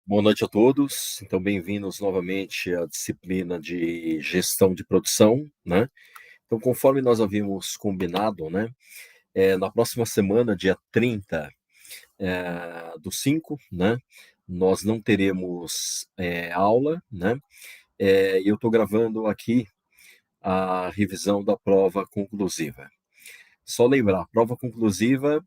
Boa noite a todos. Então, bem-vindos novamente à disciplina de gestão de produção, né? Então, conforme nós havíamos combinado, né, na próxima semana, dia 30 do 5, né, nós não teremos aula, né? E eu estou gravando aqui a revisão da prova conclusiva. Só lembrar, a prova conclusiva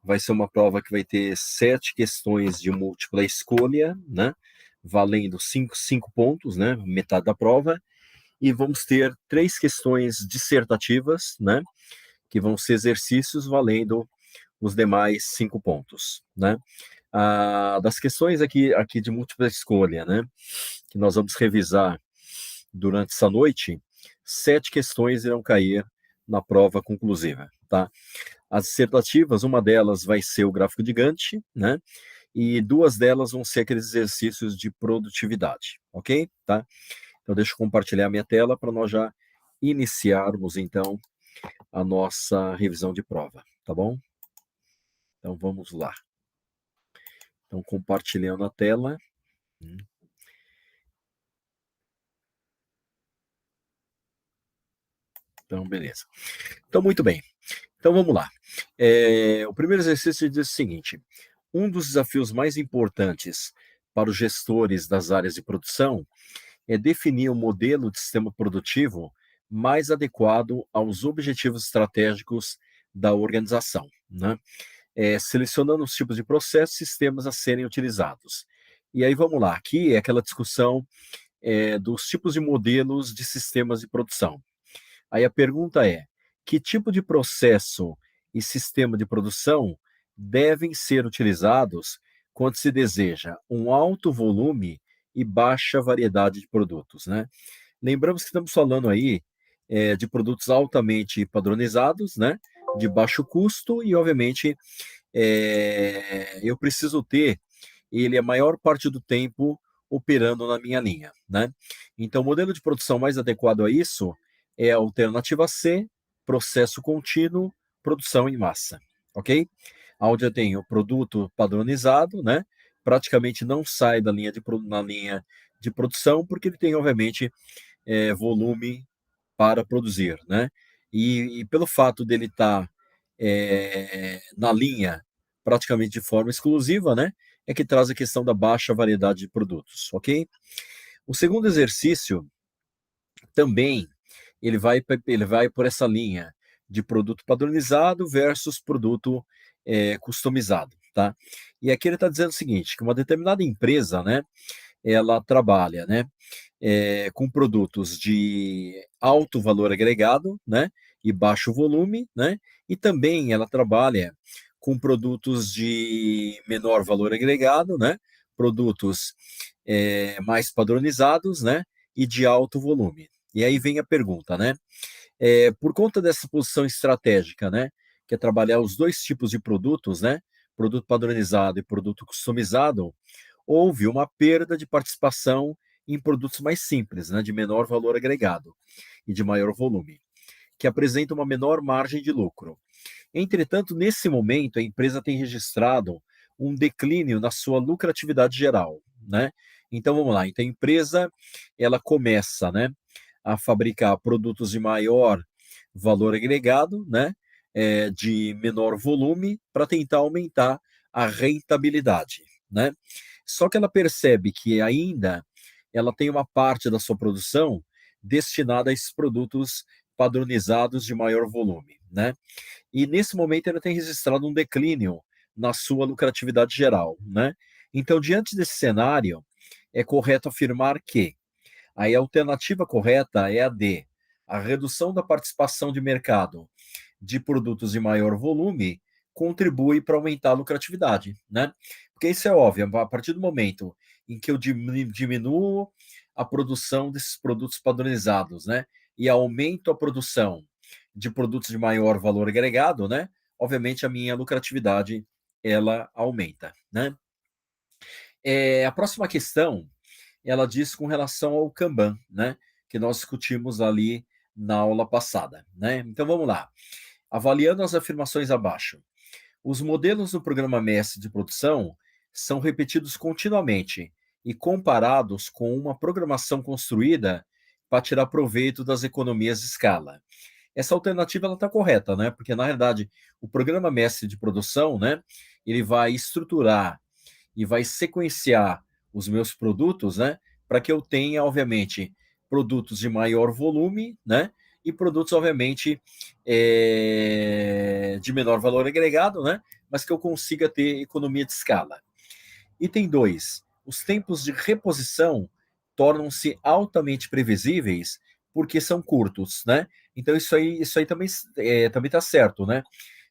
vai ser uma prova que vai ter 7 questões de múltipla escolha, né? Valendo cinco pontos, né? Metade da prova. E vamos ter 3 questões dissertativas, né? Que vão ser exercícios valendo os demais 5 pontos, né? Das questões aqui de múltipla escolha, né? Que nós vamos revisar durante essa noite, 7 questões irão cair na prova conclusiva, tá? As dissertativas, uma delas vai ser o gráfico de Gantt, né? E 2 delas vão ser aqueles exercícios de produtividade, ok? Tá? Então, deixa eu compartilhar minha tela para nós já iniciarmos, então, a nossa revisão de prova, tá bom? Então, vamos lá. Então, compartilhando a tela. Então, beleza. Então, muito bem. Então, vamos lá. O primeiro exercício diz o seguinte: um dos desafios mais importantes para os gestores das áreas de produção é definir um modelo de sistema produtivo mais adequado aos objetivos estratégicos da organização, né? Selecionando os tipos de processos e sistemas a serem utilizados. E aí vamos lá, aqui é aquela discussão dos tipos de modelos de sistemas de produção. Aí a pergunta é: que tipo de processo e sistema de produção devem ser utilizados quando se deseja um alto volume e baixa variedade de produtos, né? Lembramos que estamos falando aí de produtos altamente padronizados, né? De baixo custo e, obviamente, eu preciso ter ele a maior parte do tempo operando na minha linha, né? Então, o modelo de produção mais adequado a isso é a alternativa C, processo contínuo, produção em massa, ok? Onde eu tenho produto padronizado, né? Praticamente não sai da linha na linha de produção, porque ele tem, obviamente, volume para produzir, né? E pelo fato dele estar na linha praticamente de forma exclusiva, né? É que traz a questão da baixa variedade de produtos, ok? O segundo exercício também ele vai por essa linha de produto padronizado versus produto customizado, tá? E aqui ele está dizendo o seguinte, que uma determinada empresa, né, ela trabalha, né, com produtos de alto valor agregado, né, e baixo volume, né, e também ela trabalha com produtos de menor valor agregado, né, produtos mais padronizados, né, e de alto volume. E aí vem a pergunta, né, por conta dessa posição estratégica, né, que é trabalhar os dois tipos de produtos, né, produto padronizado e produto customizado, houve uma perda de participação em produtos mais simples, né, de menor valor agregado e de maior volume, que apresentam uma menor margem de lucro. Entretanto, nesse momento, a empresa tem registrado um declínio na sua lucratividade geral, né? Então vamos lá. Então a empresa ela começa, né, a fabricar produtos de maior valor agregado, né, de menor volume para tentar aumentar a rentabilidade, né? Só que ela percebe que ainda ela tem uma parte da sua produção destinada a esses produtos padronizados de maior volume, né? E nesse momento ela tem registrado um declínio na sua lucratividade geral, né? Então, diante desse cenário, é correto afirmar que a alternativa correta é a D, a redução da participação de mercado de produtos de maior volume contribui para aumentar a lucratividade, né? Porque isso é óbvio, a partir do momento em que eu diminuo a produção desses produtos padronizados, né, e aumento a produção de produtos de maior valor agregado, né, obviamente a minha lucratividade ela aumenta, né? A próxima questão, ela diz com relação ao Kanban, né, que nós discutimos ali na aula passada, né? Então vamos lá. Avaliando as afirmações abaixo, os modelos do programa mestre de produção são repetidos continuamente e comparados com uma programação construída para tirar proveito das economias de escala. Essa alternativa ela está correta, né? Porque na realidade o programa mestre de produção, né? Ele vai estruturar e vai sequenciar os meus produtos, né? Para que eu tenha, obviamente, produtos de maior volume, né? E produtos, obviamente, de menor valor agregado, né? Mas que eu consiga ter economia de escala. Item 2. Os tempos de reposição tornam-se altamente previsíveis porque são curtos, né? Então isso aí também está certo, né?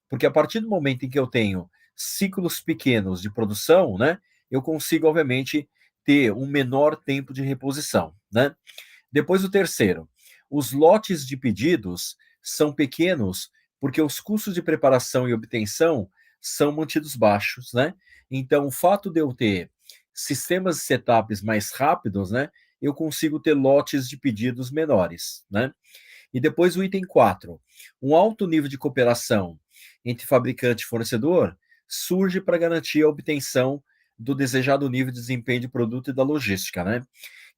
Porque a partir do momento em que eu tenho ciclos pequenos de produção, né, eu consigo, obviamente, ter um menor tempo de reposição, né? Depois o terceiro, os lotes de pedidos são pequenos porque os custos de preparação e obtenção são mantidos baixos, né? Então, o fato de eu ter sistemas de setups mais rápidos, né, eu consigo ter lotes de pedidos menores, né? E depois o item 4. Um alto nível de cooperação entre fabricante e fornecedor surge para garantir a obtenção do desejado nível de desempenho de produto e da logística, né?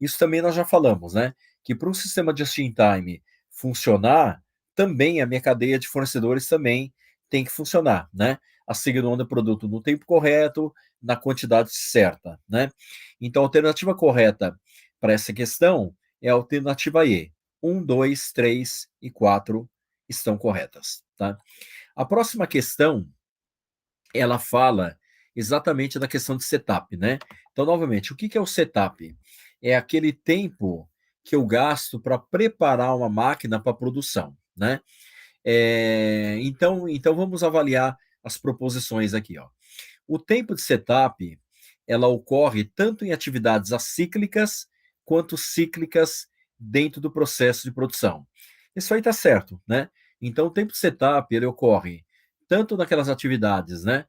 Isso também nós já falamos, né? Que para um sistema just-in-time funcionar, também a minha cadeia de fornecedores também tem que funcionar, né? Assegurando o produto no tempo correto, na quantidade certa, né? Então, a alternativa correta para essa questão é a alternativa E. 1, 2, 3 e 4 estão corretas, tá? A próxima questão, ela fala exatamente da questão de setup, né? Então, novamente, o que é o setup? É aquele tempo que eu gasto para preparar uma máquina para produção, né? Então vamos avaliar as proposições aqui, ó. O tempo de setup, ela ocorre tanto em atividades acíclicas quanto cíclicas dentro do processo de produção. Isso aí está certo, né? Então, o tempo de setup ele ocorre tanto naquelas atividades, né,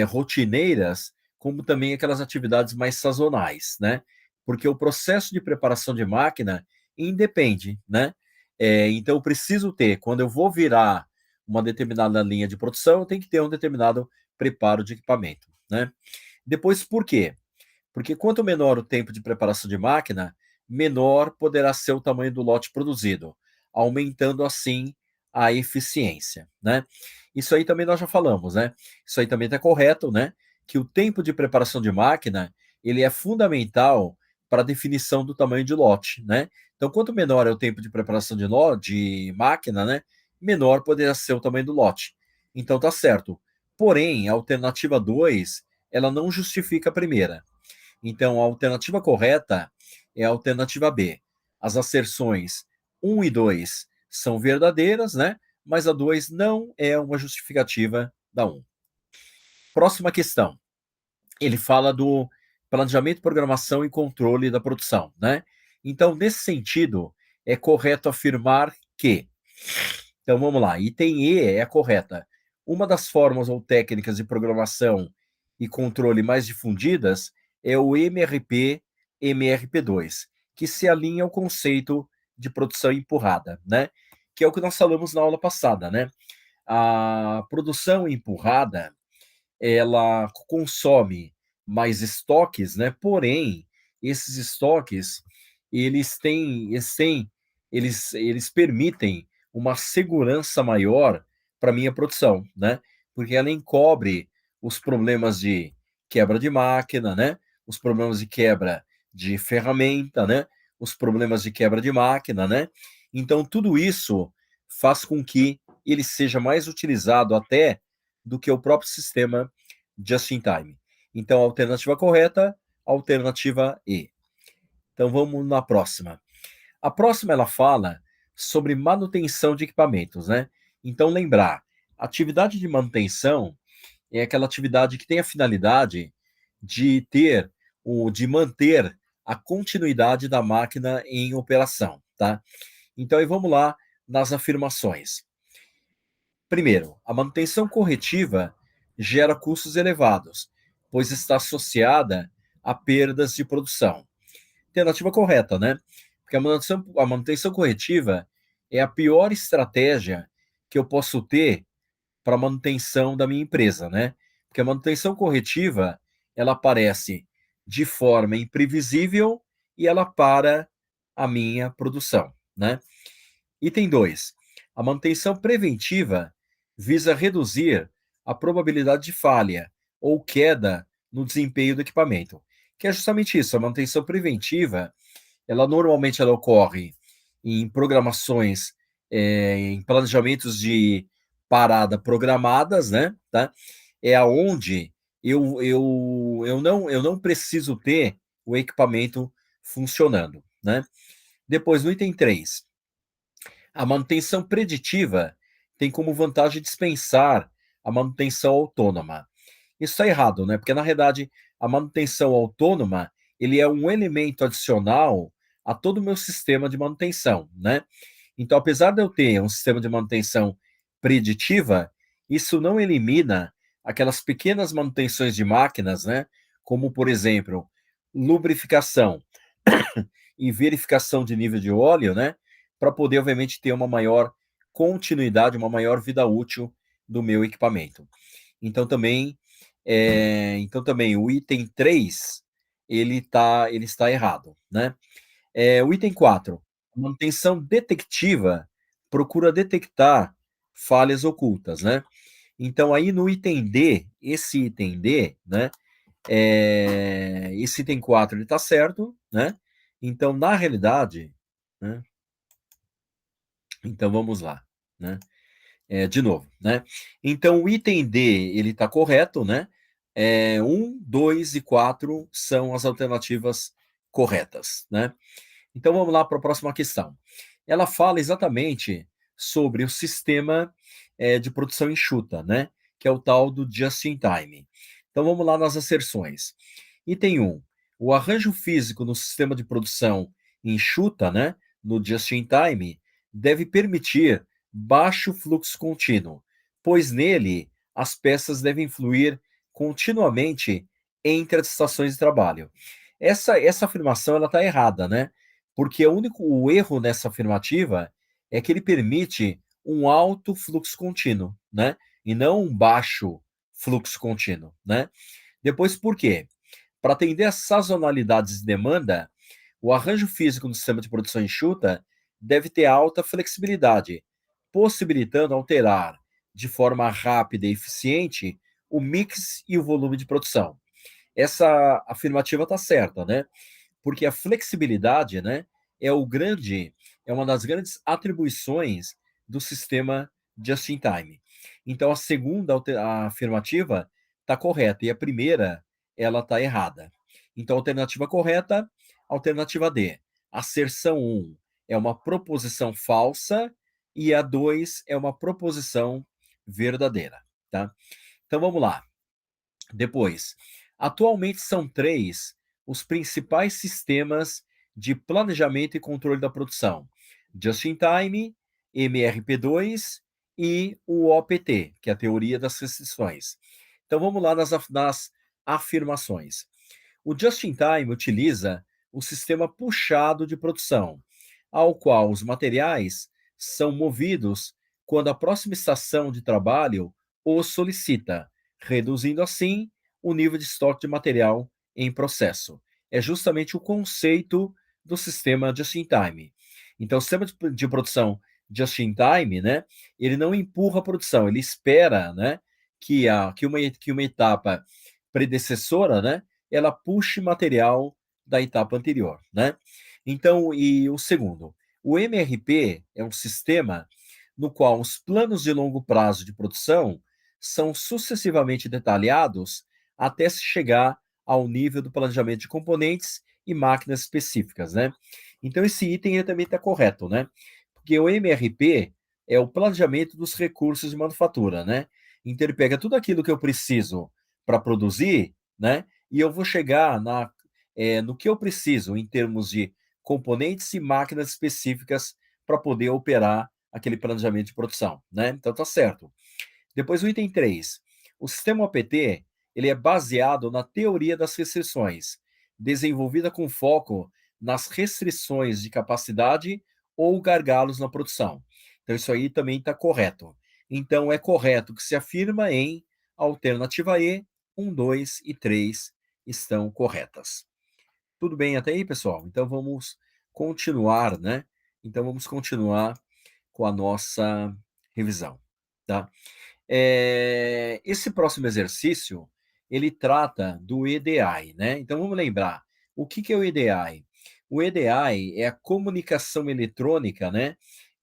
rotineiras, como também aquelas atividades mais sazonais, né? Porque o processo de preparação de máquina independe, né? Então, eu preciso ter, quando eu vou virar uma determinada linha de produção, eu tenho que ter um determinado preparo de equipamento, né? Depois, por quê? Porque quanto menor o tempo de preparação de máquina, menor poderá ser o tamanho do lote produzido, aumentando assim a eficiência, né? Isso aí também nós já falamos, né? Isso aí também está correto, né? Que o tempo de preparação de máquina, ele é fundamental para a definição do tamanho de lote, né? Então, quanto menor é o tempo de preparação de máquina, né? Menor poderá ser o tamanho do lote. Então, tá certo. Porém, a alternativa 2, ela não justifica a primeira. Então, a alternativa correta é a alternativa B. As asserções 1 e 2 são verdadeiras, né? Mas a 2 não é uma justificativa da 1. Próxima questão. Ele fala do planejamento, programação e controle da produção, né? Então, nesse sentido, é correto afirmar que. Então, vamos lá. Item E é a correta. Uma das formas ou técnicas de programação e controle mais difundidas é o MRP, MRP2, que se alinha ao conceito de produção empurrada, né? Que é o que nós falamos na aula passada, né? A produção empurrada, ela consome mais estoques, né? Porém, esses estoques, eles permitem uma segurança maior para minha produção, né? Porque ela encobre os problemas de quebra de máquina, né? Os problemas de quebra de ferramenta, né? Os problemas de quebra de máquina, né? Então, tudo isso faz com que ele seja mais utilizado até do que o próprio sistema just in time. Então, a alternativa correta, alternativa E. Então, vamos na próxima. A próxima, ela fala sobre manutenção de equipamentos, né? Então, lembrar, atividade de manutenção é aquela atividade que tem a finalidade de manter a continuidade da máquina em operação, tá? Então, aí vamos lá nas afirmações. Primeiro, a manutenção corretiva gera custos elevados, pois está associada a perdas de produção. Alternativa correta, né? Porque a manutenção corretiva é a pior estratégia que eu posso ter para a manutenção da minha empresa, né? Porque a manutenção corretiva, ela aparece de forma imprevisível e ela para a minha produção, né? Item 2. A manutenção preventiva visa reduzir a probabilidade de falha ou queda no desempenho do equipamento, que é justamente isso. A manutenção preventiva, ela normalmente ela ocorre em programações, em planejamentos de parada programadas, né? Tá? É aonde eu não preciso ter o equipamento funcionando, né? Depois, no item 3, a manutenção preditiva tem como vantagem dispensar a manutenção autônoma. Isso está errado, né? Porque na realidade a manutenção autônoma ele é um elemento adicional a todo o meu sistema de manutenção, né? Então, apesar de eu ter um sistema de manutenção preditiva, isso não elimina aquelas pequenas manutenções de máquinas, né? Como, por exemplo, lubrificação e verificação de nível de óleo, né? Para poder, obviamente, ter uma maior continuidade, uma maior vida útil do meu equipamento. Então também o item 3 ele está errado, né? O item 4, manutenção detectiva procura detectar falhas ocultas, né? Então aí no item D, esse item D, né? Esse item 4 ele está certo, né? Então na realidade, né? Então vamos lá, né? De novo, né? Então, o item D, ele está correto, né? 1, 2 e 4 são as alternativas corretas, né? Então, vamos lá para a próxima questão. Ela fala exatamente sobre o sistema de produção enxuta, né? Que é o tal do just-in-time. Então, vamos lá nas asserções. Item 1. O arranjo físico no sistema de produção enxuta, né? No just-in-time, deve permitir baixo fluxo contínuo, pois nele as peças devem fluir continuamente entre as estações de trabalho. Essa afirmação ela está errada, né? Porque o erro nessa afirmativa é que ele permite um alto fluxo contínuo, né? E não um baixo fluxo contínuo, né? Depois, por quê? Para atender às sazonalidades de demanda, o arranjo físico do sistema de produção enxuta deve ter alta flexibilidade, possibilitando alterar de forma rápida e eficiente o mix e o volume de produção. Essa afirmativa está certa, né? Porque a flexibilidade, né, é uma das grandes atribuições do sistema just-in-time. Então, a segunda a afirmativa está correta e a primeira ela está errada. Então, a alternativa correta, alternativa D. Asserção 1 é uma proposição falsa e a 2 é uma proposição verdadeira, tá? Então, vamos lá. Depois, atualmente são três os principais sistemas de planejamento e controle da produção: Just-in-Time, MRP2 e o OPT, que é a teoria das restrições. Então vamos lá nas afirmações. O Just-in-Time utiliza o sistema puxado de produção, ao qual os materiais são movidos quando a próxima estação de trabalho os solicita, reduzindo assim o nível de estoque de material em processo. É justamente o conceito do sistema just-in-time. Então, o sistema de produção just-in-time, né, ele não empurra a produção, ele espera, né, que uma etapa predecessora, né, ela puxe material da etapa anterior, né? Então, e o segundo, o MRP é um sistema no qual os planos de longo prazo de produção são sucessivamente detalhados até se chegar ao nível do planejamento de componentes e máquinas específicas, né? Então, esse item ele também está correto, né? Porque o MRP é o planejamento dos recursos de manufatura, né? Então, ele pega tudo aquilo que eu preciso para produzir, né? E eu vou chegar no que eu preciso em termos de componentes e máquinas específicas para poder operar aquele planejamento de produção, né? Então, tá certo. Depois, o item 3. O sistema OPT ele é baseado na teoria das restrições, desenvolvida com foco nas restrições de capacidade ou gargalos na produção. Então, isso aí também está correto. Então, é correto que se afirma em alternativa E, 1, 2 e 3 estão corretas. Tudo bem até aí, pessoal? Então vamos continuar, né? Então vamos continuar com a nossa revisão, tá? Esse próximo exercício, ele trata do EDI, né? Então vamos lembrar, o que que é o EDI? O EDI é a comunicação eletrônica, né,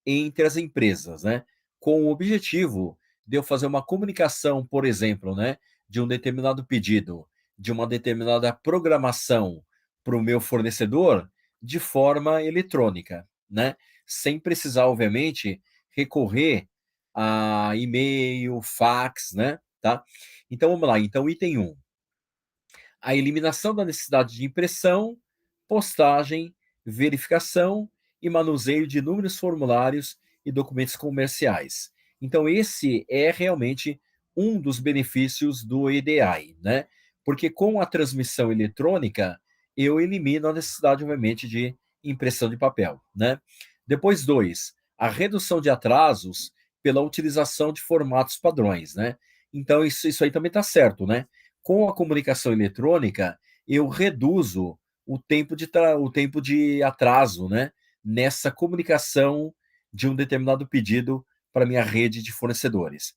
entre as empresas, né? Com o objetivo de eu fazer uma comunicação, por exemplo, né, de um determinado pedido, de uma determinada programação para o meu fornecedor de forma eletrônica, né? Sem precisar, obviamente, recorrer a e-mail, fax, né? Tá? Então vamos lá. Então, item 1. A eliminação da necessidade de impressão, postagem, verificação e manuseio de inúmeros formulários e documentos comerciais. Então, esse é realmente um dos benefícios do EDI, né? Porque com a transmissão eletrônica, eu elimino a necessidade, obviamente, de impressão de papel, né? Depois, 2, a redução de atrasos pela utilização de formatos padrões, né? Então, isso aí também está certo, né? Com a comunicação eletrônica, eu reduzo o tempo de atraso, né, nessa comunicação de um determinado pedido para minha rede de fornecedores.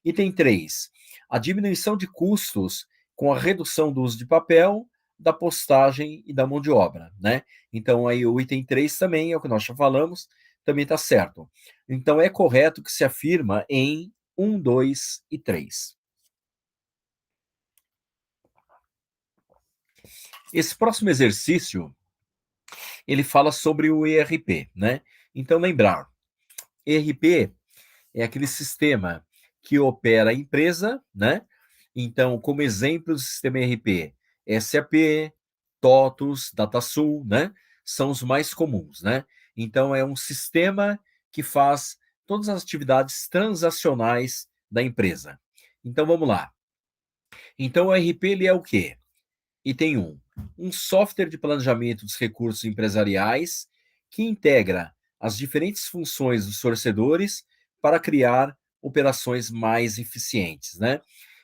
Item 3, a diminuição de custos com a redução do uso de papel, da postagem e da mão de obra, né? Então, aí o item 3 também é o que nós já falamos, também está certo. Então, é correto que se afirma em 1, 2 e 3. Esse próximo exercício, ele fala sobre o ERP, né? Então, lembrar, ERP é aquele sistema que opera a empresa, né? Então, como exemplo do sistema ERP, SAP, TOTUS, DataSul, né? São os mais comuns, né? Então, é um sistema que faz todas as atividades transacionais da empresa. Então, vamos lá. Então, o ERP ele é o quê? Item 1. Um software de planejamento dos recursos empresariais que integra as diferentes funções dos fornecedores para criar operações mais eficientes, né?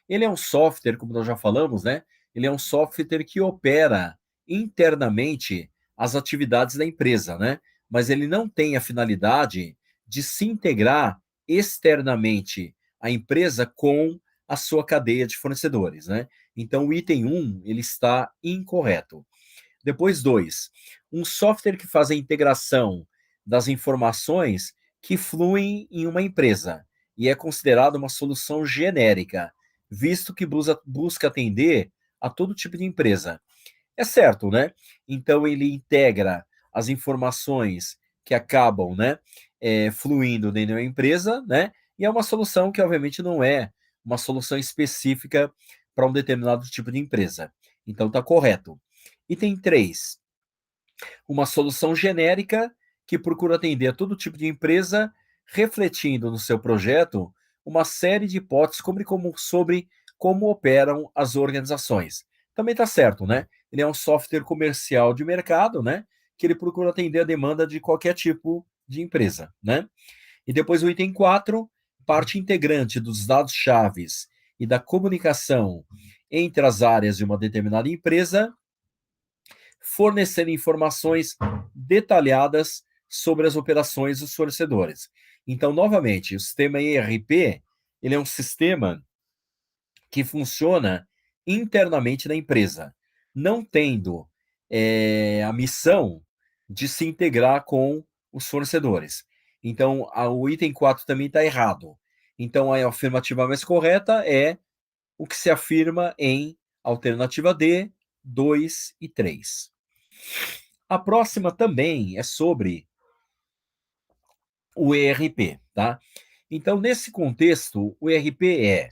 Ele é um software, como nós já falamos, né? Ele é um software que opera internamente as atividades da empresa, né? Mas ele não tem a finalidade de se integrar externamente à empresa com a sua cadeia de fornecedores, né? Então, o item 1, ele está incorreto. Depois, 2, um software que faz a integração das informações que fluem em uma empresa e é considerado uma solução genérica, visto que busca atender a todo tipo de empresa. É certo, né? Então, ele integra as informações que acabam, né, fluindo dentro da empresa, né? E é uma solução que, obviamente, não é uma solução específica para um determinado tipo de empresa. Então, está correto. Item 3, uma solução genérica que procura atender a todo tipo de empresa, refletindo no seu projeto uma série de hipóteses sobre como operam as organizações. Também está certo, né? Ele é um software comercial de mercado, né? Que ele procura atender a demanda de qualquer tipo de empresa, né? E depois o item 4, parte integrante dos dados chaves e da comunicação entre as áreas de uma determinada empresa, fornecer informações detalhadas sobre as operações dos fornecedores. Então, novamente, o sistema ERP, ele é um sistema que funciona internamente na empresa, não tendo a missão de se integrar com os fornecedores. Então, o item 4 também está errado. Então, a afirmativa mais correta é o que se afirma em alternativa D, 2 e 3. A próxima também é sobre o ERP, tá? Então, nesse contexto, o ERP é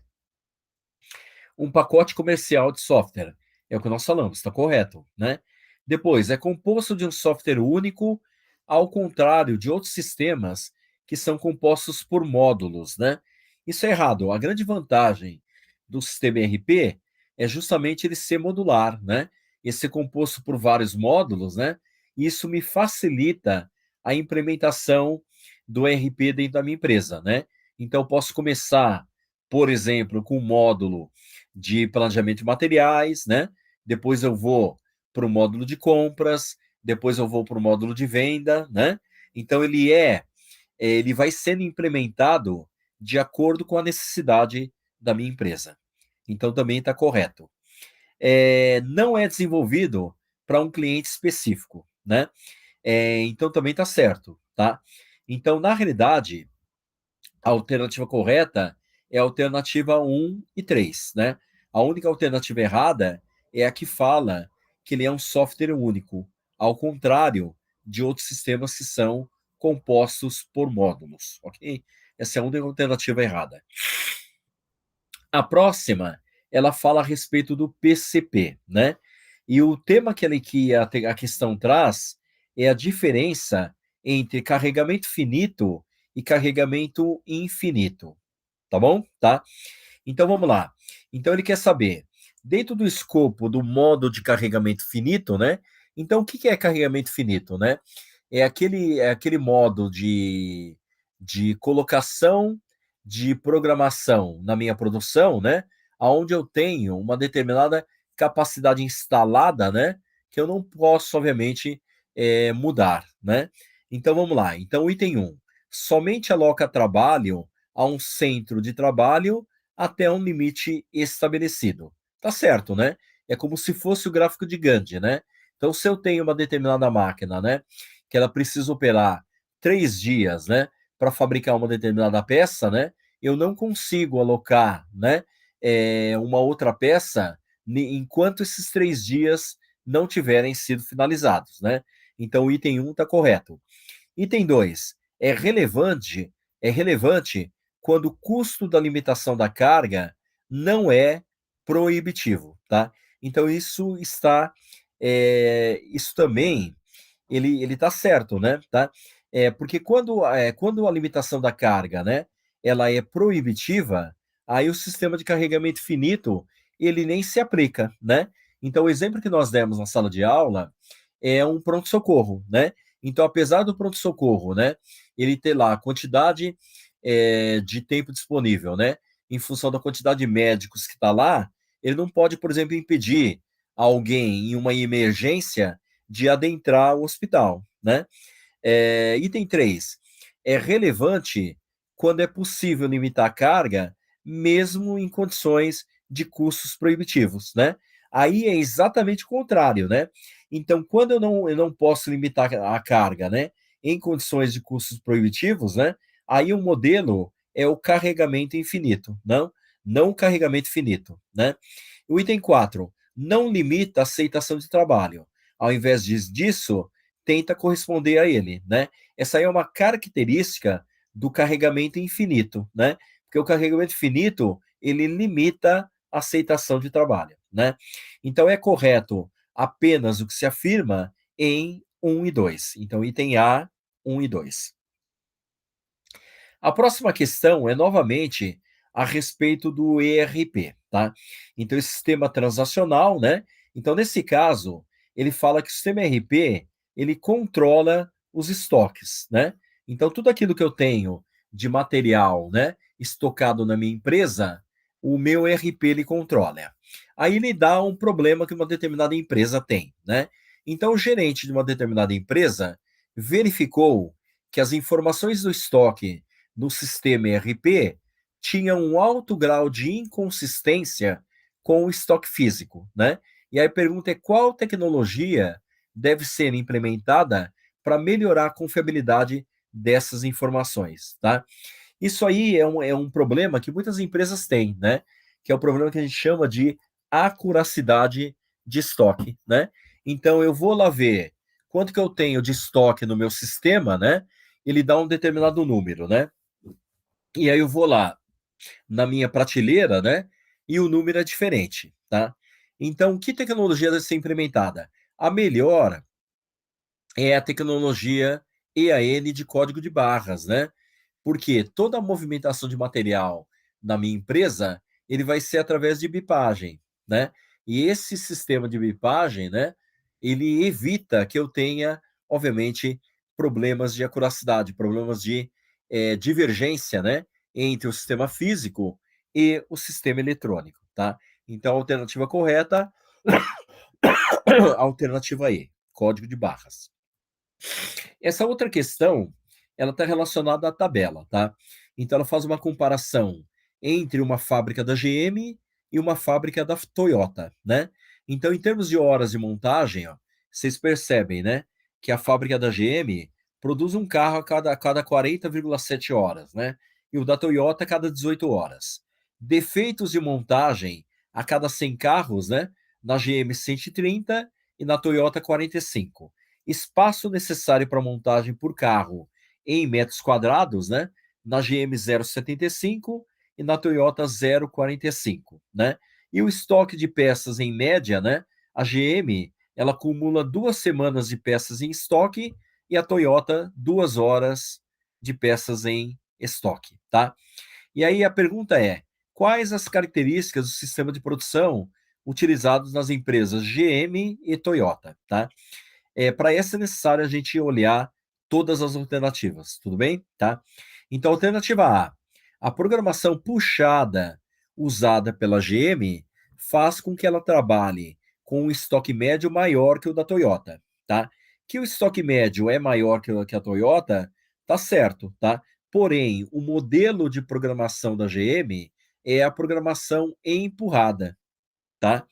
um pacote comercial de software. É o que nós falamos, está correto, né? Depois, é composto de um software único, ao contrário de outros sistemas que são compostos por módulos, né? Isso é errado. A grande vantagem do sistema ERP é justamente ele ser modular, né? E ser composto por vários módulos, né? Isso me facilita a implementação do ERP dentro da minha empresa, né? Então, eu posso começar, por exemplo, com um módulo de planejamento de materiais, né? depois eu vou para o módulo de compras, depois eu vou para o módulo de venda, né? Então ele vai sendo implementado de acordo com a necessidade da minha empresa. Então também está correto. Não é desenvolvido para um cliente específico, né? Então também está certo, tá? Então, na realidade, a alternativa correta é a alternativa um e 3, né? A única alternativa errada é a que fala que ele é um software único, ao contrário de outros sistemas que são compostos por módulos, ok? Essa é a única alternativa errada. A próxima, ela fala a respeito do PCP, né? E o tema que a questão traz é a diferença entre carregamento finito e carregamento infinito, tá bom? Tá? Então vamos lá. Então ele quer saber, dentro do escopo do modo de carregamento finito, né? Então o que é carregamento finito, né? É aquele modo de colocação de programação na minha produção, né? Onde eu tenho uma determinada capacidade instalada, né? Que eu não posso, obviamente, mudar, né? Então vamos lá. Então, o item 1. Somente aloca trabalho a um centro de trabalho até um limite estabelecido. Tá certo, né? É como se fosse o gráfico de Gantt, né? Então, se eu tenho uma determinada máquina, né? Que ela precisa operar 3 dias, né? Para fabricar uma determinada peça, né? Eu não consigo alocar, né? Uma outra peça enquanto esses 3 dias não tiverem sido finalizados, né? Então, o item 1 está correto. Item 2. É relevante quando o custo da limitação da carga não é proibitivo, tá? Então, isso também ele está certo, né? Tá? Porque quando a limitação da carga, né, ela é proibitiva, aí o sistema de carregamento finito ele nem se aplica, né? Então, o exemplo que nós demos na sala de aula é um pronto-socorro, né? Então, apesar do pronto-socorro, né, ele ter lá a quantidade de tempo disponível, né, em função da quantidade de médicos que está lá, ele não pode, por exemplo, impedir alguém em uma emergência de adentrar o hospital, né? Item 3. É relevante quando é possível limitar a carga, mesmo em condições de custos proibitivos, né? Aí é exatamente o contrário, né? Então, quando eu não posso limitar a carga, né, em condições de custos proibitivos, né, aí o modelo é o carregamento infinito, não o carregamento finito, né? O item 4. Não limita a aceitação de trabalho. Ao invés disso, tenta corresponder a ele, né? Essa aí é uma característica do carregamento infinito, né? Porque o carregamento finito, ele limita a aceitação de trabalho, né? Então é correto apenas o que se afirma em 1 e 2. Então item A, 1 e 2. A próxima questão é novamente a respeito do ERP, tá? Então, esse sistema transacional, né? Então, nesse caso, ele fala que o sistema ERP ele controla os estoques, né? Então, tudo aquilo que eu tenho de material, né, estocado na minha empresa, o meu ERP ele controla. Aí ele dá um problema que uma determinada empresa tem, né? Então, o gerente de uma determinada empresa verificou que as informações do estoque no sistema ERP tinha um alto grau de inconsistência com o estoque físico, né? E aí a pergunta é qual tecnologia deve ser implementada para melhorar a confiabilidade dessas informações, tá? Isso aí é um problema que muitas empresas têm, né? Que é o problema que a gente chama de acuracidade de estoque, né? Então eu vou lá ver quanto que eu tenho de estoque no meu sistema, né? Ele dá um determinado número, né? E aí eu vou lá na minha prateleira, né? E o número é diferente, tá? Então, que tecnologia deve ser implementada? A melhor é a tecnologia EAN de código de barras, né? Porque toda a movimentação de material na minha empresa, ele vai ser através de bipagem, né? E esse sistema de bipagem, né, ele evita que eu tenha, obviamente, problemas de acuracidade, problemas de divergência, né, entre o sistema físico e o sistema eletrônico, tá? Então, a alternativa correta Alternativa E, código de barras. Essa outra questão, ela está relacionada à tabela, tá? Então ela faz uma comparação entre uma fábrica da GM e uma fábrica da Toyota, né? Então, em termos de horas de montagem, ó, vocês percebem, né, que a fábrica da GM produz um carro a cada 40,7 horas, né? E o da Toyota a cada 18 horas. Defeitos de montagem a cada 100 carros, né? Na GM 130 e na Toyota 45. Espaço necessário para montagem por carro em metros quadrados, né? Na GM 0,75 e na Toyota 0,45, né? E o estoque de peças em média, né? A GM ela acumula 2 semanas de peças em estoque e a Toyota 2 horas de peças em estoque, tá? E aí a pergunta é: quais as características do sistema de produção utilizados nas empresas GM e Toyota, tá? Para essa é necessário a gente olhar todas as alternativas, tudo bem? Tá? Então, alternativa A programação puxada usada pela GM faz com que ela trabalhe com um estoque médio maior que o da Toyota, tá? Que o estoque médio é maior que a Toyota, tá certo, tá? Porém, o modelo de programação da GM é a programação empurrada, tá?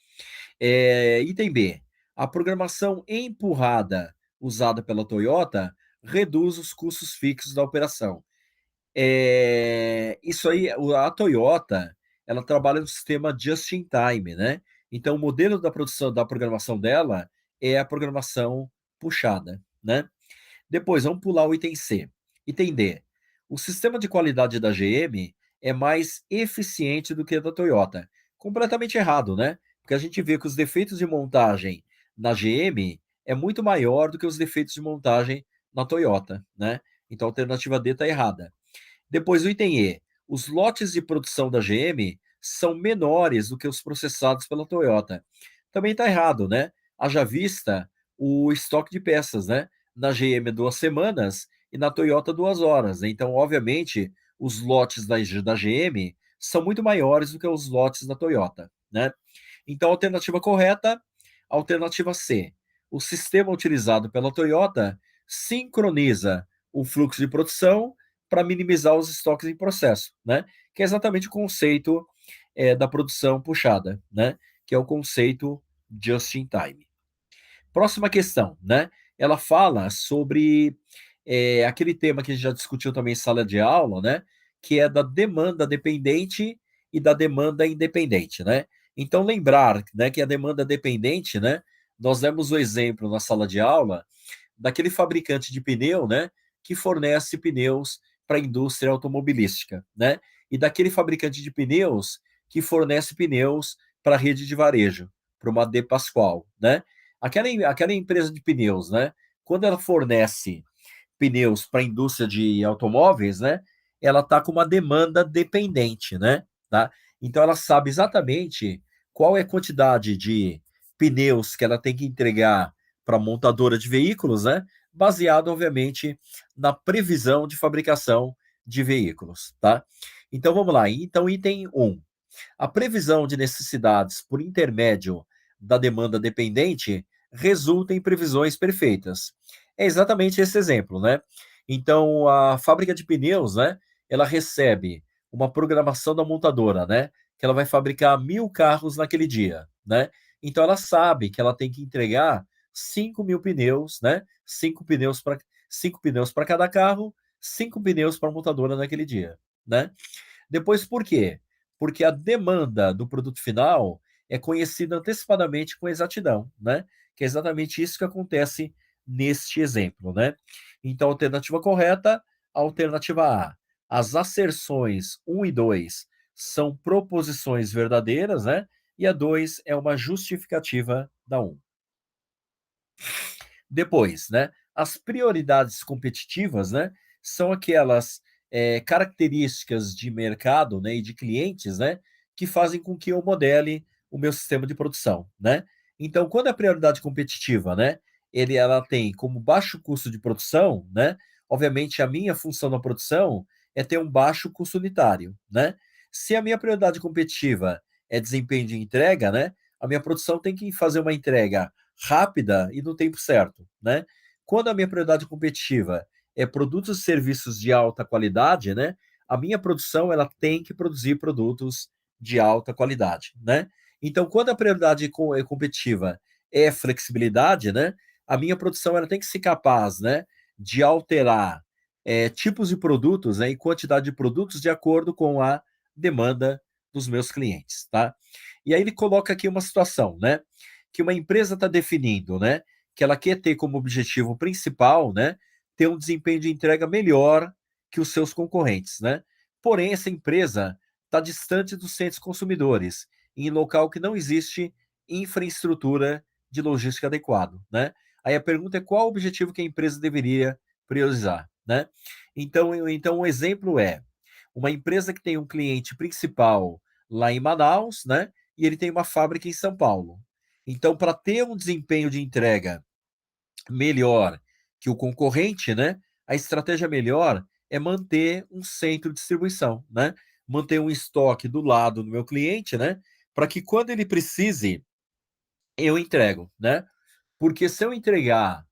Item B. A programação empurrada usada pela Toyota reduz os custos fixos da operação. Isso aí, a Toyota, ela trabalha no sistema just in time, né? Então, o modelo da produção, da programação dela é a programação puxada, né? Depois, vamos pular o item C. Item D. O sistema de qualidade da GM é mais eficiente do que o da Toyota. Completamente errado, né? Porque a gente vê que os defeitos de montagem na GM é muito maior do que os defeitos de montagem na Toyota, né? Então a alternativa D está errada. Depois o item E. Os lotes de produção da GM são menores do que os processados pela Toyota. Também está errado, né? Haja vista o estoque de peças, né? Na GM 2 semanas e na Toyota 2 horas. Então, obviamente, os lotes da GM são muito maiores do que os lotes da Toyota, né? Então, a alternativa correta, alternativa C. O sistema utilizado pela Toyota sincroniza o fluxo de produção para minimizar os estoques em processo, né? Que é exatamente o conceito da produção puxada, né? Que é o conceito just in time. Próxima questão, né? Ela fala sobre aquele tema que a gente já discutiu também em sala de aula, né? Que é da demanda dependente e da demanda independente, né? Então, lembrar, né, que a demanda dependente, né? Nós demos o exemplo na sala de aula daquele fabricante de pneu, né? Que fornece pneus para a indústria automobilística, né? E daquele fabricante de pneus que fornece pneus para a rede de varejo, para uma De Pascoal, né? Aquela empresa de pneus, né? Quando ela fornece pneus para a indústria de automóveis, né? Ela está com uma demanda dependente, né? Tá? Então ela sabe exatamente qual é a quantidade de pneus que ela tem que entregar para a montadora de veículos, né? Baseado, obviamente, na previsão de fabricação de veículos, tá? Então vamos lá. Então, item 1. A previsão de necessidades por intermédio da demanda dependente resulta em previsões perfeitas. É exatamente esse exemplo, né? Então, a fábrica de pneus, né? Ela recebe uma programação da montadora, né? Que ela vai fabricar 1.000 carros naquele dia, né? Então, ela sabe que ela tem que entregar 5.000 pneus, né? Cinco pneus para cada carro, 5 pneus para a montadora naquele dia, né? Depois, por quê? Porque a demanda do produto final é conhecida antecipadamente com exatidão, né? Que é exatamente isso que acontece neste exemplo, né? Então, alternativa correta, alternativa A. As asserções 1 e 2 são proposições verdadeiras, né? E a 2 é uma justificativa da 1. Depois, né, as prioridades competitivas, né, são aquelas características de mercado, né, e de clientes, né, que fazem com que eu modele o meu sistema de produção, né? Então, quando a prioridade competitiva, né, ela tem como baixo custo de produção, né? Obviamente, a minha função na produção é ter um baixo custo unitário, né? Se a minha prioridade competitiva é desempenho de entrega, né? A minha produção tem que fazer uma entrega rápida e no tempo certo, né? Quando a minha prioridade competitiva é produtos e serviços de alta qualidade, né? A minha produção ela tem que produzir produtos de alta qualidade, né? Então, quando a prioridade competitiva é flexibilidade, né? A minha produção ela tem que ser capaz, né, de alterar tipos de produtos, né, e quantidade de produtos de acordo com a demanda dos meus clientes, tá? E aí ele coloca aqui uma situação, né, que uma empresa está definindo, né, que ela quer ter como objetivo principal, né, ter um desempenho de entrega melhor que os seus concorrentes, né? Porém, essa empresa está distante dos centros consumidores, em local que não existe infraestrutura de logística adequado, né? Aí a pergunta é qual o objetivo que a empresa deveria priorizar, né? Então um exemplo é uma empresa que tem um cliente principal lá em Manaus, né? E ele tem uma fábrica em São Paulo. Então, para ter um desempenho de entrega melhor que o concorrente, né? A estratégia melhor é manter um centro de distribuição, né? Manter um estoque do lado do meu cliente, né? Para que quando ele precise, eu entrego, né? Porque se eu entregar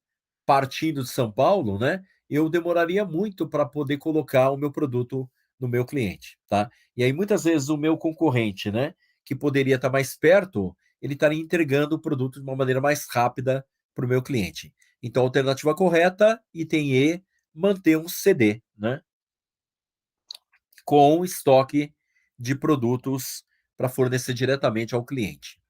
partindo de São Paulo, né, eu demoraria muito para poder colocar o meu produto no meu cliente, tá? E aí muitas vezes o meu concorrente, né, que poderia estar mais perto, ele estaria entregando o produto de uma maneira mais rápida para o meu cliente. Então, a alternativa correta, item E, manter um CD, né, com estoque de produtos para fornecer diretamente ao cliente.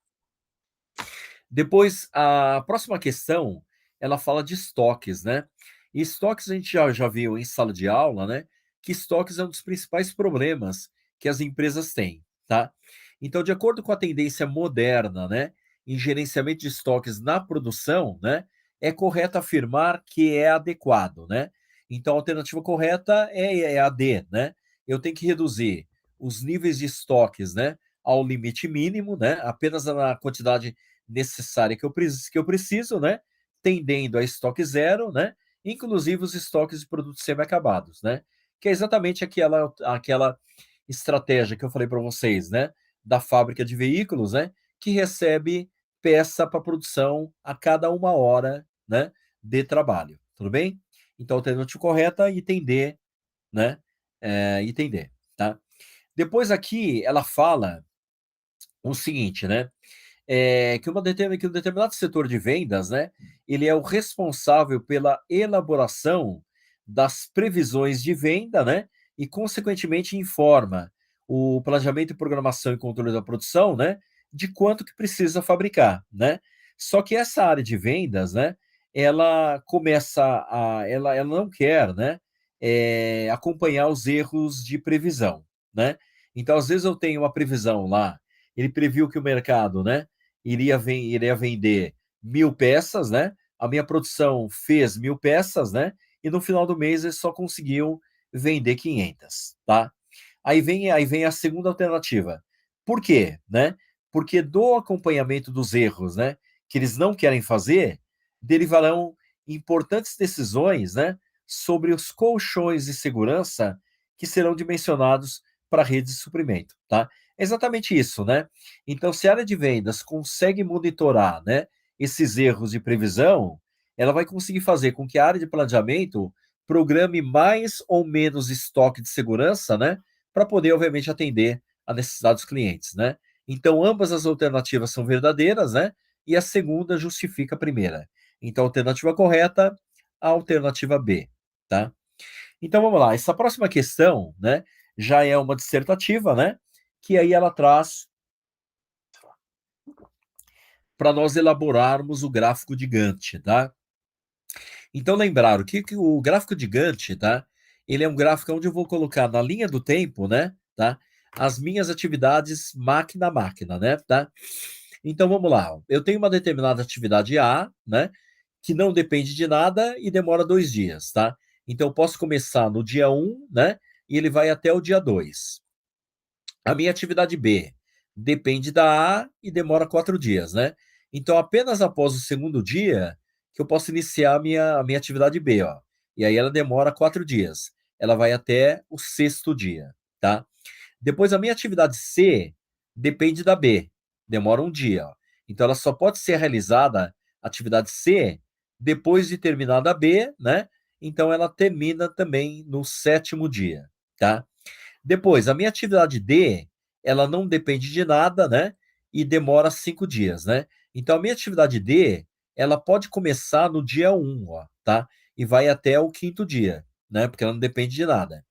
Depois, a próxima questão, ela fala de estoques, né? E estoques a gente já viu em sala de aula, né? Que estoques é um dos principais problemas que as empresas têm, tá? Então, de acordo com a tendência moderna, né, em gerenciamento de estoques na produção, né, é correto afirmar que é adequado, né? Então, a alternativa correta é a D, né? Eu tenho que reduzir os níveis de estoques, né, ao limite mínimo, né? Apenas na quantidade necessária que eu preciso, né? Tendendo a estoque zero, né? Inclusive os estoques de produtos semi-acabados, né? Que é exatamente aquela estratégia que eu falei para vocês, né? Da fábrica de veículos, né? Que recebe peça para produção a cada 1 hora, né? De trabalho, tudo bem? Então, a alternativa correta, item D, né? Item D, tá? Depois aqui ela fala o seguinte, né? Que um determinado setor de vendas, né, ele é o responsável pela elaboração das previsões de venda, né, e consequentemente informa o planejamento e programação e controle da produção, né, de quanto que precisa fabricar, né? Só que essa área de vendas, né, ela não quer, né, acompanhar os erros de previsão, né? Então, às vezes eu tenho uma previsão lá, ele previu que o mercado, né, iria vender 1.000 peças, né? A minha produção fez 1.000 peças, né? E no final do mês eles só conseguiam vender 500, tá? Aí vem a segunda alternativa. Por quê, né? Porque do acompanhamento dos erros, né, que eles não querem fazer, derivarão importantes decisões, né, sobre os colchões de segurança que serão dimensionados para a rede de suprimento, tá? É exatamente isso, né? Então, se a área de vendas consegue monitorar, né, esses erros de previsão, ela vai conseguir fazer com que a área de planejamento programe mais ou menos estoque de segurança, né, para poder, obviamente, atender a necessidade dos clientes, né? Então, ambas as alternativas são verdadeiras, né? E a segunda justifica a primeira. Então, a alternativa correta, a alternativa B, tá? Então, vamos lá. Essa próxima questão, né, já é uma dissertativa, né? Que aí ela traz para nós elaborarmos o gráfico de Gantt, tá? Então, lembrar que o gráfico de Gantt, tá? Ele é um gráfico onde eu vou colocar na linha do tempo, né? Tá? As minhas atividades máquina a máquina, né? Tá? Então, vamos lá. Eu tenho uma determinada atividade A, né? Que não depende de nada e demora 2 dias, tá? Então, eu posso começar no dia 1, né? E ele vai até o dia 2. A minha atividade B depende da A e demora 4 dias, né? Então, apenas após o segundo dia que eu posso iniciar a minha atividade B, ó. E aí ela demora 4 dias. Ela vai até o sexto dia, tá? Depois, a minha atividade C depende da B. Demora um dia, ó. Então, ela só pode ser realizada atividade C, depois de terminada a B, né? Então ela termina também no 7º dia, tá? Depois, a minha atividade D, ela não depende de nada, né? E demora 5 dias, né? Então a minha atividade D, ela pode começar no dia 1, ó, tá? E vai até o 5º dia, né? Porque ela não depende de nada.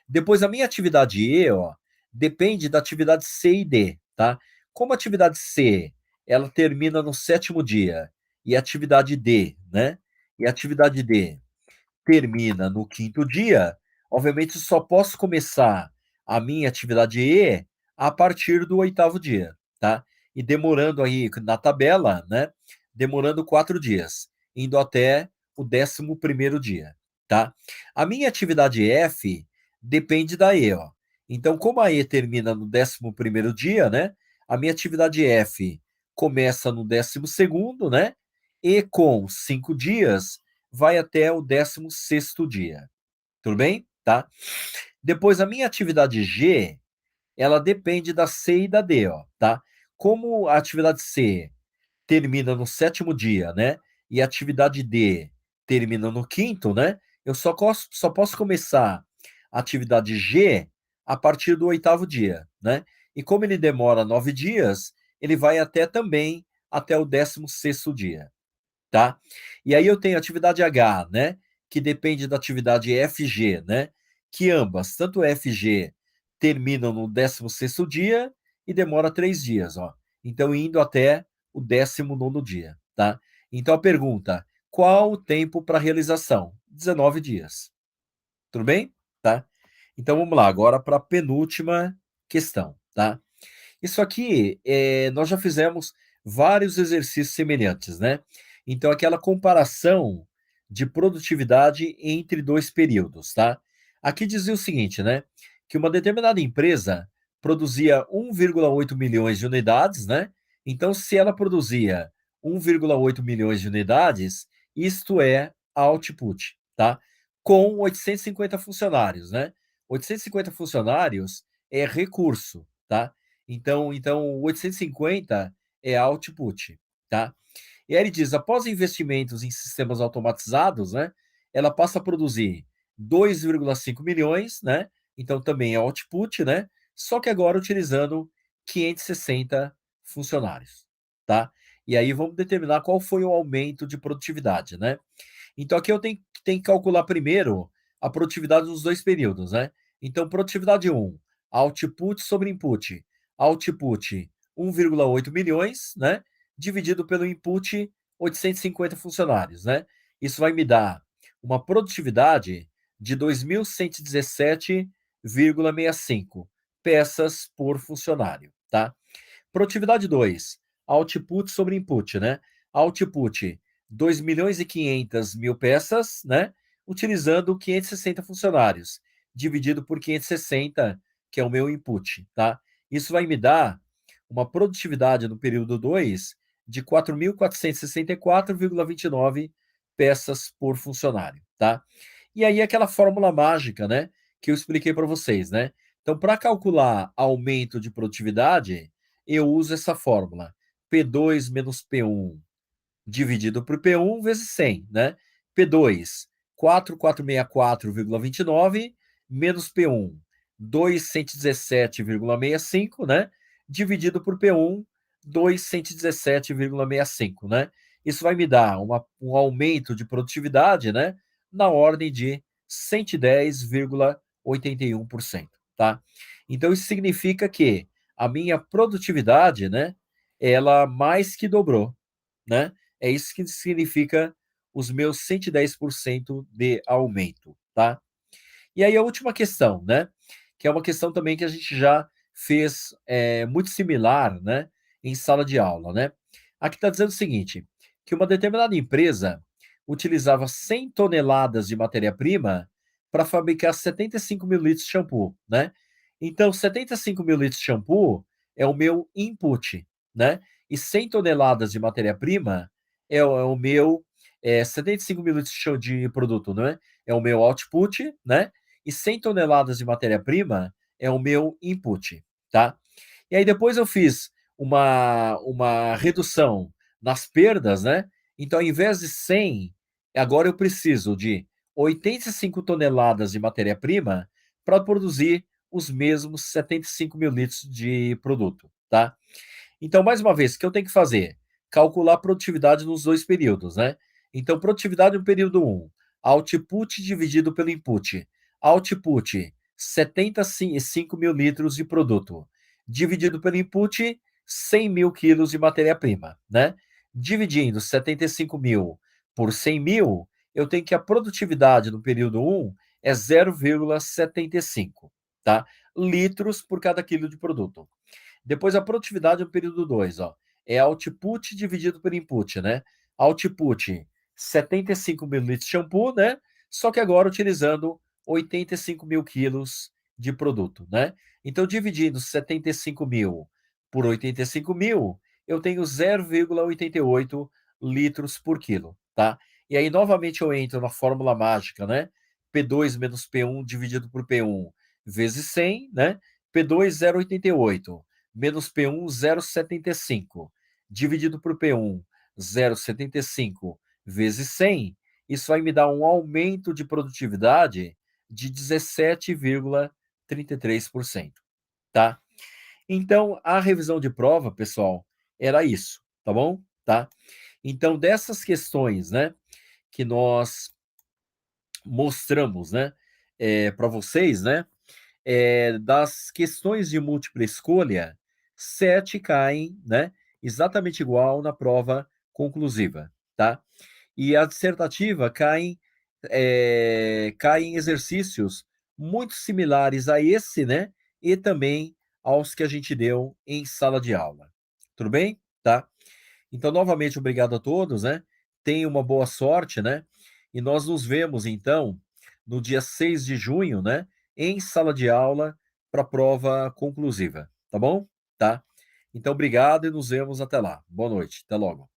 Depois, a minha atividade E, ó, depende da atividade C e D, tá? Como a atividade C, ela termina no 7º dia, e a atividade D, né? E a atividade D termina no 5º dia, obviamente só posso começar a minha atividade E a partir do 8º dia, tá? E demorando aí na tabela, né? Demorando 4 dias, indo até o 11º dia, tá? A minha atividade F depende da E, ó. Então, como a E termina no 11º dia, né? A minha atividade F começa no 12º, né? E com 5 dias vai até o 16º dia. Tudo bem? Tá? Depois, a minha atividade G, ela depende da C e da D, ó, tá? Como a atividade C termina no 7º dia, né? E a atividade D termina no 5º, né? Eu só posso começar a atividade G a partir do 8º dia, né? E como ele demora 9 dias, ele vai até também até o 16º dia, tá? E aí eu tenho a atividade H, né, que depende da atividade FG, né, que ambas, tanto FG, terminam no 16º dia e demora 3 dias, ó. Então, indo até o 19º dia, tá? Então, a pergunta, qual o tempo para realização? 19 dias. Tudo bem? Tá? Então, vamos lá, agora para a penúltima questão, tá? Isso aqui, nós já fizemos vários exercícios semelhantes, né? Então, aquela comparação de produtividade entre 2 períodos, tá? Aqui dizia o seguinte, né? Que uma determinada empresa produzia 1,8 milhões de unidades, né? Então, se ela produzia 1,8 milhões de unidades, isto é output, tá? Com 850 funcionários, né? 850 funcionários é recurso, tá? Então 850 é output, tá? E aí ele diz, após investimentos em sistemas automatizados, né, ela passa a produzir 2,5 milhões, né? Então também é output, né? Só que agora utilizando 560 funcionários, tá? E aí vamos determinar qual foi o aumento de produtividade, né? Então aqui eu tenho que calcular primeiro a produtividade dos 2 períodos, né? Então produtividade 1, output sobre input. Output 1,8 milhões, né? Dividido pelo input 850 funcionários, né? Isso vai me dar uma produtividade de 2.117,65 peças por funcionário, tá? Produtividade 2, output sobre input, né? Output 2.500.000 peças, né? Utilizando 560 funcionários, dividido por 560, que é o meu input, tá? Isso vai me dar uma produtividade no período 2 de 4.464,29 peças por funcionário, tá? E aí aquela fórmula mágica, né, que eu expliquei para vocês, né? Então, para calcular aumento de produtividade, eu uso essa fórmula, P2 menos P1 dividido por P1 vezes 100, né? P2, 4.464,29 menos P1, 2.117,65, né? Dividido por P1, 2.117,65, né? Isso vai me dar um aumento de produtividade, né? Na ordem de 110,81%, tá? Então, isso significa que a minha produtividade, né? Ela mais que dobrou, né? É isso que significa os meus 110% de aumento, tá? E aí a última questão, né? Que é uma questão também que a gente já fez muito similar, né? Em sala de aula, né? Aqui está dizendo o seguinte, que uma determinada empresa utilizava 100 toneladas de matéria-prima para fabricar 75 mil litros de shampoo, né? Então, 75 mil litros de shampoo é o meu input, né? E 100 toneladas de matéria-prima é o meu 75 mil litros de produto, né? É o meu output, né? E 100 toneladas de matéria-prima é o meu input, tá? E aí depois eu fiz uma redução nas perdas, né? Então, ao invés de 100, agora eu preciso de 85 toneladas de matéria-prima para produzir os mesmos 75 mil litros de produto, tá? Então, mais uma vez, o que eu tenho que fazer? Calcular a produtividade nos dois períodos, né? Então, produtividade no período um, output dividido pelo input. Output, 75 mil litros de produto, dividido pelo input, 100 mil quilos de matéria-prima, né? Dividindo 75 mil por 100 mil, eu tenho que a produtividade no período um é 0,75, tá? Litros por cada quilo de produto. Depois a produtividade no período 2, ó, é output dividido por input, né? Output, 75 mil litros de shampoo, né? Só que agora utilizando 85 mil quilos de produto, né? Então, dividindo 75 mil por 85 mil, eu tenho 0,88 litros por quilo, tá? E aí, novamente, eu entro na fórmula mágica, né? P2 menos P1 dividido por P1 vezes 100, né? P2, 0,88 menos P1, 0,75, dividido por P1, 0,75 vezes 100, isso vai me dar um aumento de produtividade de 17,33%, tá? Então, a revisão de prova, pessoal, era isso, tá bom? Tá? Então, dessas questões, né, que nós mostramos, né, para vocês, né, das questões de múltipla escolha, 7 caem, né, exatamente igual na prova conclusiva, tá? E a dissertativa cai em exercícios muito similares a esse, né, e também aos que a gente deu em sala de aula. Tudo bem? Tá? Então, novamente, obrigado a todos, né? Tenham uma boa sorte, né? E nós nos vemos, então, no dia 6 de junho, né? Em sala de aula para a prova conclusiva, tá bom? Tá? Então, obrigado e nos vemos até lá. Boa noite. Até logo.